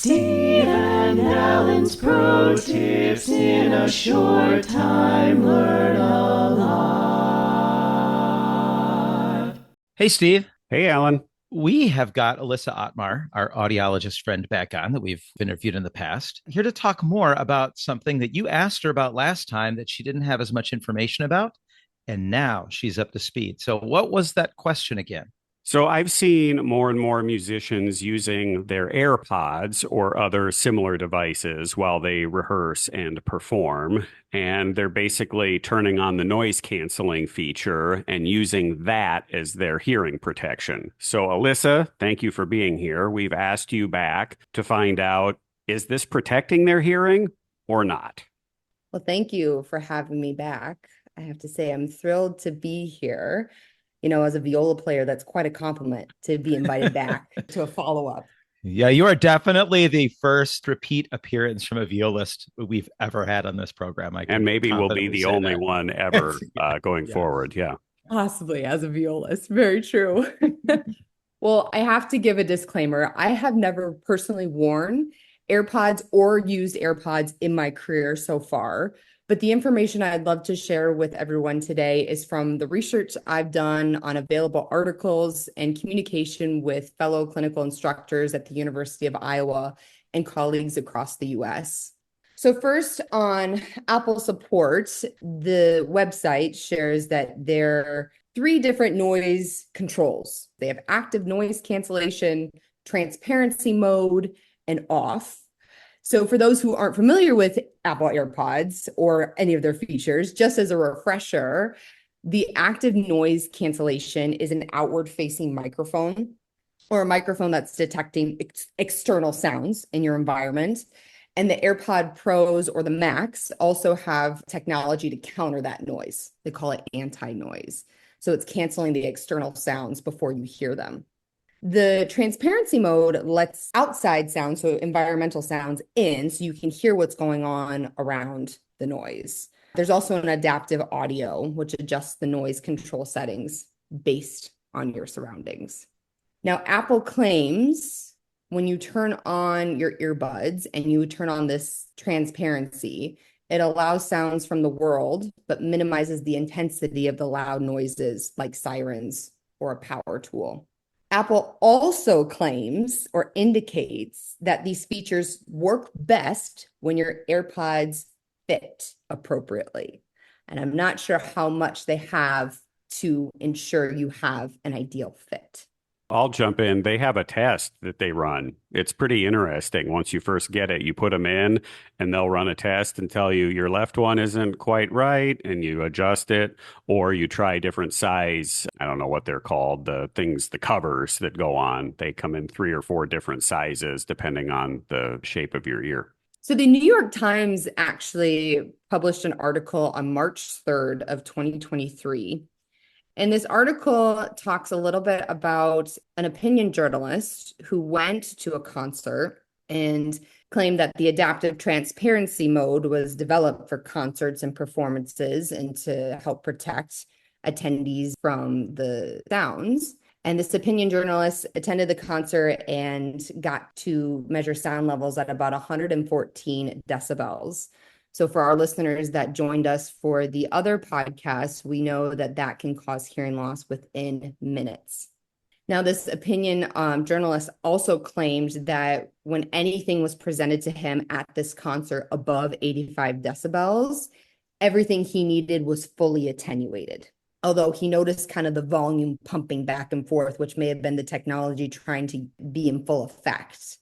Steve and Alan's Pro Tips in a Short Time Learn a Lot. Hey, Steve. Hey, Alan. We have got Alyssa Ottmar, our audiologist friend, back on that we've interviewed in the past, here to talk more about something that you asked her about last time that she didn't have as much information about. And now she's up to speed. So, what was that question again? So I've seen more and more musicians using their AirPods or other similar devices while they rehearse and perform. And they're basically turning on the noise canceling feature and using that as their hearing protection. So, Alyssa, thank you for being here. We've asked you back to find out, is this protecting their hearing or not? Well, thank you for having me back. I have to say, I'm thrilled to be here. You know, as a viola player, that's quite a compliment to be invited back to a follow-up. Yeah, you are definitely the first repeat appearance from a violist we've ever had on this program. I can And maybe we'll be confidently the say only that. one ever going Yeah. forward. Yeah. Possibly as a violist. Very true. Well, I have to give a disclaimer. I have never personally worn AirPods or used AirPods in my career so far. But the information I'd love to share with everyone today is from the research I've done on available articles and communication with fellow clinical instructors at the University of Iowa and colleagues across the US. So first on Apple support, the website shares that there are 3 different noise controls. They have active noise cancellation, transparency mode, and off. So for those who aren't familiar with Apple AirPods or any of their features, just as a refresher, the active noise cancellation is an outward-facing microphone or a microphone that's detecting external sounds in your environment. And the AirPod Pros or the Max also have technology to counter that noise. They call it anti-noise. So it's canceling the external sounds before you hear them. The transparency mode lets outside sounds, so environmental sounds, in so you can hear what's going on around the noise. There's also an adaptive audio, which adjusts the noise control settings based on your surroundings. Now, Apple claims when you turn on your earbuds and you turn on this transparency, it allows sounds from the world, but minimizes the intensity of the loud noises like sirens or a power tool. Apple also claims or indicates that these features work best when your AirPods fit appropriately. And I'm not sure how much they have to ensure you have an ideal fit. I'll jump in. They have a test that they run. It's pretty interesting. Once you first get it, you put them in and they'll run a test and tell you your left one isn't quite right and you adjust it, or you try different size. I don't know what they're called. The things, the covers that go on, they come in 3 or 4 different sizes depending on the shape of your ear. So the New York Times actually published an article on March 3rd of 2023. And this article talks a little bit about an opinion journalist who went to a concert and claimed that the adaptive transparency mode was developed for concerts and performances and to help protect attendees from the sounds. And this opinion journalist attended the concert and got to measure sound levels at about 114 decibels. So for our listeners that joined us for the other podcast, we know that that can cause hearing loss within minutes. Now, this opinion journalist also claimed that when anything was presented to him at this concert above 85 decibels, everything he needed was fully attenuated. Although he noticed kind of the volume pumping back and forth, which may have been the technology trying to be in full effect.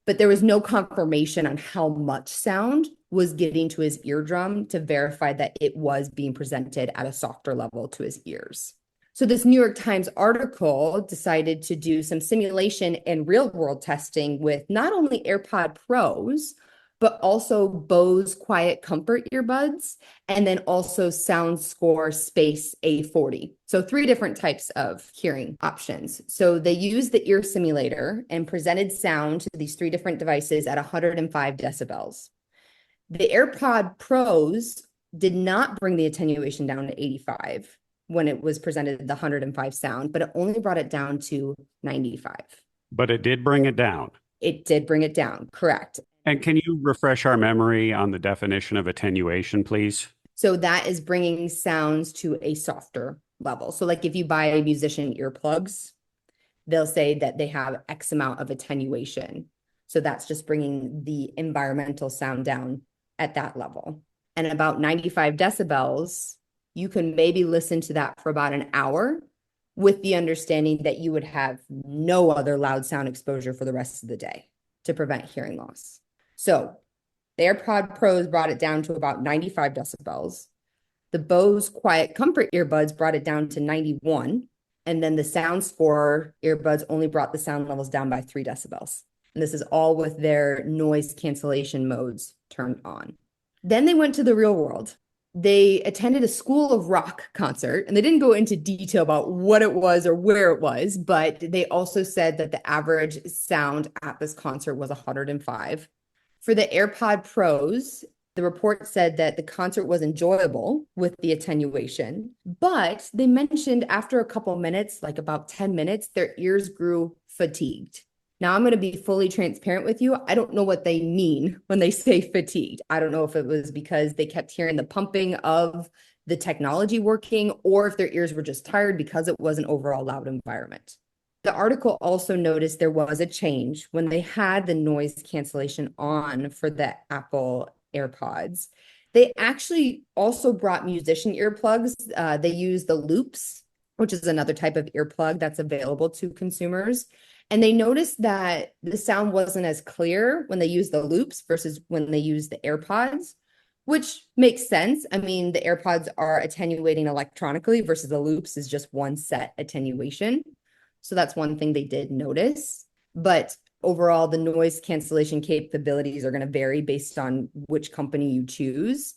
But there was no confirmation on how much sound was getting to his eardrum to verify that it was being presented at a softer level to his ears. So this New York Times article decided to do some simulation and real world testing with not only AirPod Pros, but also Bose Quiet Comfort earbuds, and then also SoundScore Space A40. So 3 different types of hearing options. So they used the ear simulator and presented sound to these 3 different devices at 105 decibels. The AirPod Pros did not bring the attenuation down to 85 when it was presented the 105 sound, but it only brought it down to 95. But it did bring it down. It did bring it down, correct. And can you refresh our memory on the definition of attenuation, please? So that is bringing sounds to a softer level. So like if you buy a musician earplugs, they'll say that they have X amount of attenuation. So that's just bringing the environmental sound down at that level. And about 95 decibels, you can maybe listen to that for about an hour with the understanding that you would have no other loud sound exposure for the rest of the day to prevent hearing loss. So the AirPod Pros brought it down to about 95 decibels. The Bose Quiet Comfort earbuds brought it down to 91. And then the Sound Score earbuds only brought the sound levels down by 3 decibels. And this is all with their noise cancellation modes turned on. Then they went to the real world. They attended a School of Rock concert, and they didn't go into detail about what it was or where it was, but they also said that the average sound at this concert was 105. For the AirPod Pros, the report said that the concert was enjoyable with the attenuation, but they mentioned after a couple minutes, like about 10 minutes, their ears grew fatigued. Now, I'm going to be fully transparent with you. I don't know what they mean when they say fatigued. I don't know if it was because they kept hearing the pumping of the technology working, or if their ears were just tired because it was an overall loud environment. The article also noticed there was a change when they had the noise cancellation on for the Apple AirPods. They actually also brought musician earplugs. They use the loops, which is another type of earplug that's available to consumers. And they noticed that the sound wasn't as clear when they use the loops versus when they use the AirPods, which makes sense. I mean, the AirPods are attenuating electronically versus the loops is just one set attenuation. So that's one thing they did notice. But overall, the noise cancellation capabilities are going to vary based on which company you choose.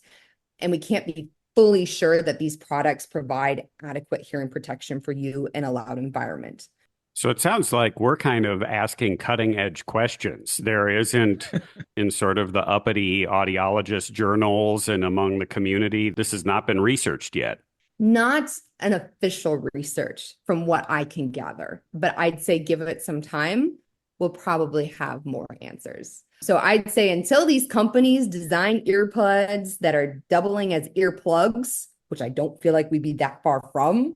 And we can't be fully sure that these products provide adequate hearing protection for you in a loud environment. So it sounds like we're kind of asking cutting edge questions. There isn't in sort of the uppity audiologist journals and among the community, this has not been researched yet. Not an official research from what I can gather, but I'd say give it some time, we'll probably have more answers. So I'd say until these companies design earbuds that are doubling as earplugs, which I don't feel like we'd be that far from,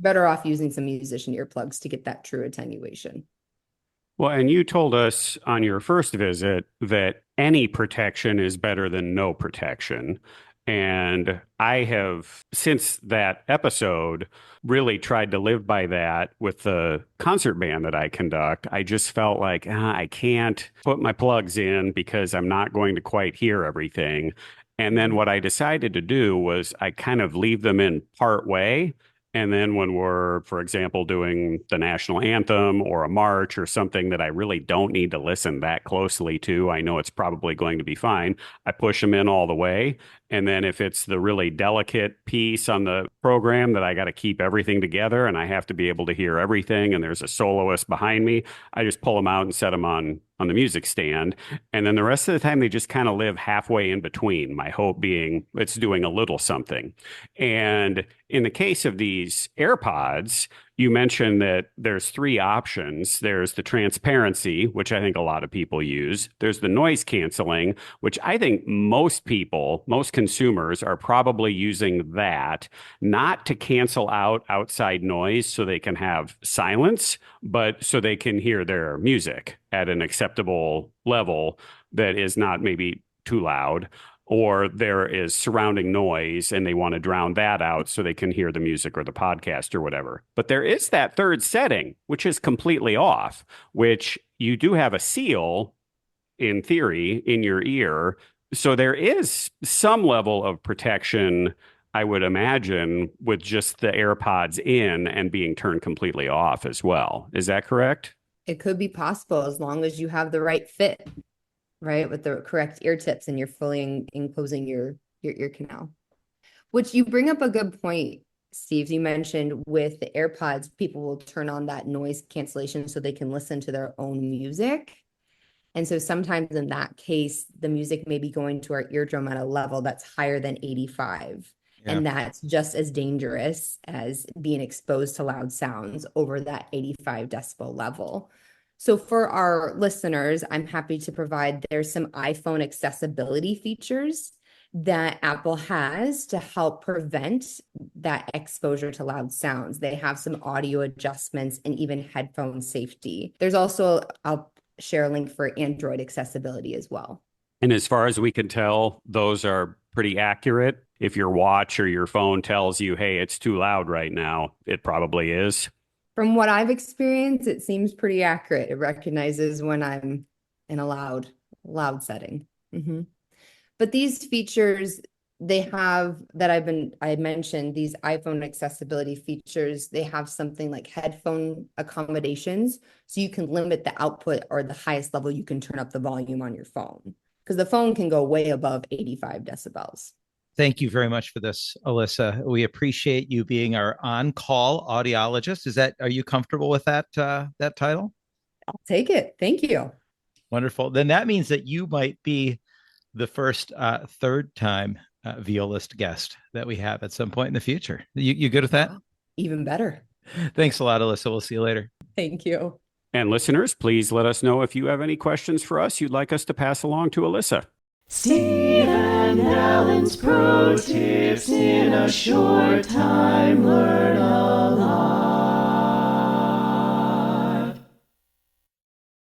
better off using some musician earplugs to get that true attenuation. Well, and you told us on your first visit that any protection is better than no protection. And I have, since that episode, really tried to live by that with the concert band that I conduct. I just felt like I can't put my plugs in because I'm not going to quite hear everything. And then what I decided to do was I kind of leave them in part way. And then when we're, for example, doing the national anthem or a march or something that I really don't need to listen that closely to, I know it's probably going to be fine. I push them in all the way. And then if it's the really delicate piece on the program that I got to keep everything together and I have to be able to hear everything and there's a soloist behind me, I just pull them out and set them on the music stand. And then the rest of the time, they just kind of live halfway in between, my hope being it's doing a little something. And in the case of these AirPods, you mentioned that there's 3 options. There's the transparency, which I think a lot of people use. There's the noise canceling, which I think most people, most consumers are probably using that, not to cancel out outside noise so they can have silence, but so they can hear their music at an acceptable level that is not maybe too loud, or there is surrounding noise and they want to drown that out so they can hear the music or the podcast or whatever. But there is that third setting, which is completely off, which you do have a seal in theory in your ear. So there is some level of protection, I would imagine, with just the AirPods in and being turned completely off as well. Is that correct? It could be possible as long as you have the right fit, right? With the correct ear tips and you're fully enclosing your ear canal. Which you bring up a good point, Steve. You mentioned with the AirPods, people will turn on that noise cancellation so they can listen to their own music. And so sometimes in that case, the music may be going to our eardrum at a level that's higher than 85. Yeah. And that's just as dangerous as being exposed to loud sounds over that 85 decibel level. So for our listeners, I'm happy to provide there's some iPhone accessibility features that Apple has to help prevent that exposure to loud sounds. They have some audio adjustments and even headphone safety. There's also, I'll share a link for Android accessibility as well. And as far as we can tell, those are pretty accurate. If your watch or your phone tells you, hey, it's too loud right now, it probably is. From what I've experienced, it seems pretty accurate. It recognizes when I'm in a loud setting. But these features they have that I mentioned, these iPhone accessibility features, they have something like headphone accommodations. So you can limit the output or the highest level you can turn up the volume on your phone, because the phone can go way above 85 decibels. Thank you very much for this, Alyssa. We appreciate you being our on-call audiologist. Are you comfortable with that title? I'll take it. Thank you. Wonderful. Then that means that you might be the first third time violist guest that we have at some point in the future. You good with that? Even better. Thanks a lot, Alyssa. We'll see you later. Thank you. And listeners, please let us know if you have any questions for us you'd like us to pass along to Alyssa. Steve and Alan's Pro Tips in a Short Time. Learn all.